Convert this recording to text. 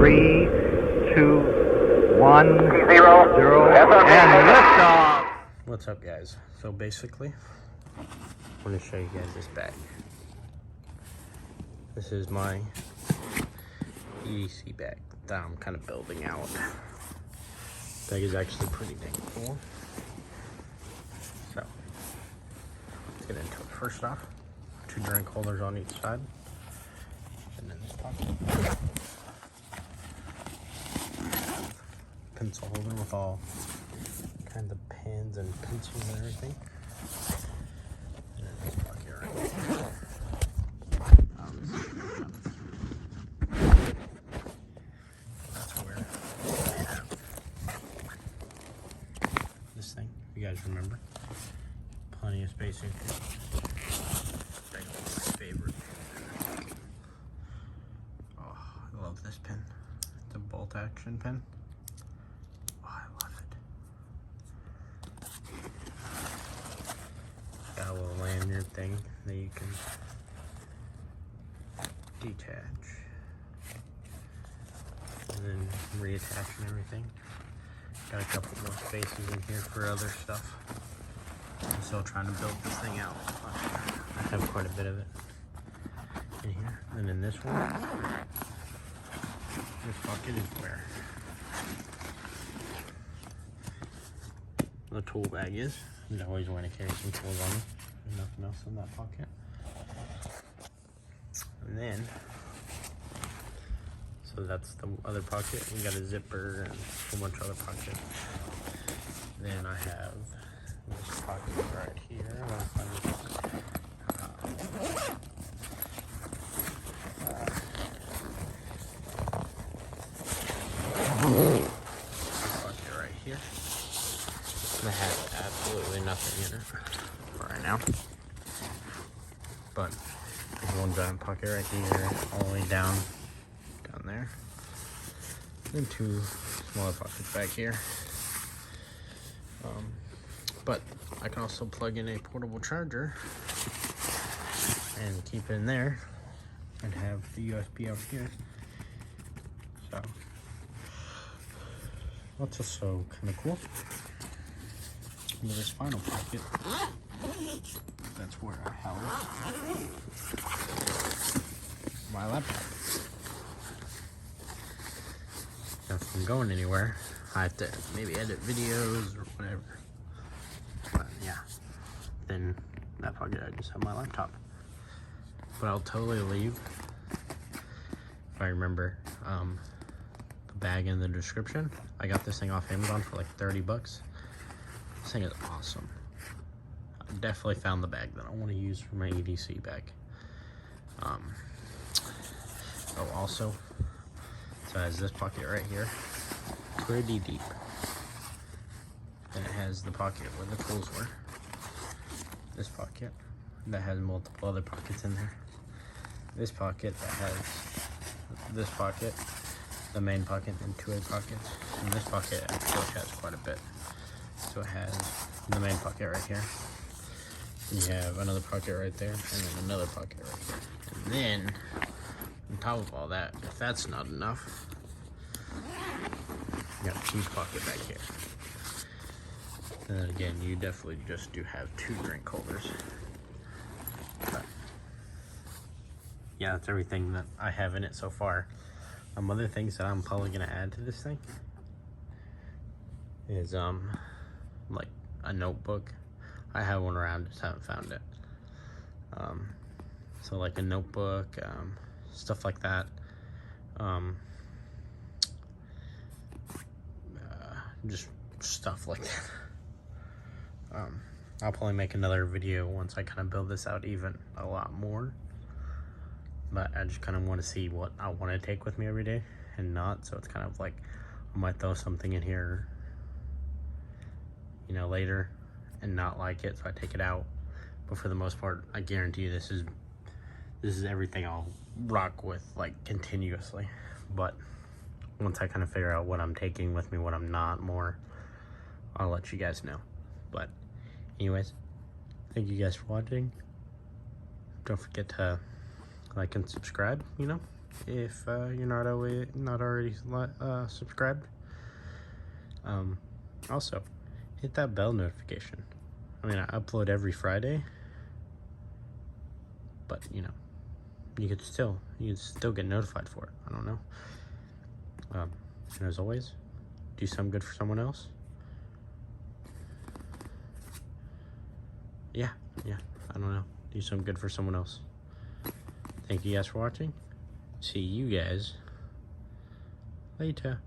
3, 2, 1, 0, and liftoff. What's up, guys? So basically, I want to show you guys this bag. This is my EDC bag that I'm kind of building out. Bag is actually pretty dang cool. So let's get into it. First off, 2 drink holders on each side, and then this pocket. Pencil holder with all kinds of pens and pencils and everything. And then this pocket right here. That's where I have this thing, if you guys remember. Plenty of space in here. My favorite pen. Oh, I love this pen. It's a bolt action pen. Got a little lanyard thing that you can detach and then reattach and everything. Got a couple more spaces in here for other stuff. I'm still trying to build this thing out, but I have quite a bit of it in here. And then this one, this bucket is where the tool bag is. I always want to carry some tools on me. There's nothing else in that pocket. And then, so that's the other pocket. We got a zipper and a whole bunch of other pockets. Then I have this pocket right here. I'm gonna find this pocket right here. I have absolutely nothing in it for right now, but there's one giant pocket right here, all the way down there, and 2 smaller pockets back here. But I can also plug in a portable charger and keep it in there, and have the USB out here. So that's also kind of cool. Into this final pocket, that's where I house my laptop. Now, if I'm going anywhere, I have to maybe edit videos or whatever. But yeah, then that pocket, I just have my laptop. But I'll totally leave, if I remember, the bag in the description. I got this thing off Amazon for like 30 bucks. This thing is awesome. I definitely found the bag that I want to use for my EDC bag. Oh, also, so it has this pocket right here, pretty deep. Then it has the pocket where the tools were. This pocket that has multiple other pockets in there. This pocket that has this pocket, the main pocket, and 2 other pockets. And this pocket actually has quite a bit. So it has the main pocket right here. And you have another pocket right there, and then another pocket right here. And then, on top of all that, if that's not enough, you got a cheese pocket back here. And then again, you definitely just do have 2 drink holders. But yeah, that's everything that I have in it so far. Other things that I'm probably gonna add to this thing is like a notebook. I have one around, just haven't found it. So like a notebook, stuff like that. Just stuff like that. I'll probably make another video once I kind of build this out even a lot more. But I just kind of want to see what I want to take with me every day and not. So it's kind of like I might throw something in here, you know, later and not like it, so I take it out. But for the most part, I guarantee you this is everything I'll rock with like continuously. But once I kind of figure out what I'm taking with me, what I'm not more, I'll let you guys know. But anyways, thank you guys for watching. Don't forget to like and subscribe, you know, if you're not already subscribed. Also, hit that bell notification. I mean, I upload every Friday, but you know, you could still get notified for it. I don't know. And as always, do something good for someone else. Yeah, I don't know. Do something good for someone else. Thank you guys for watching. See you guys later.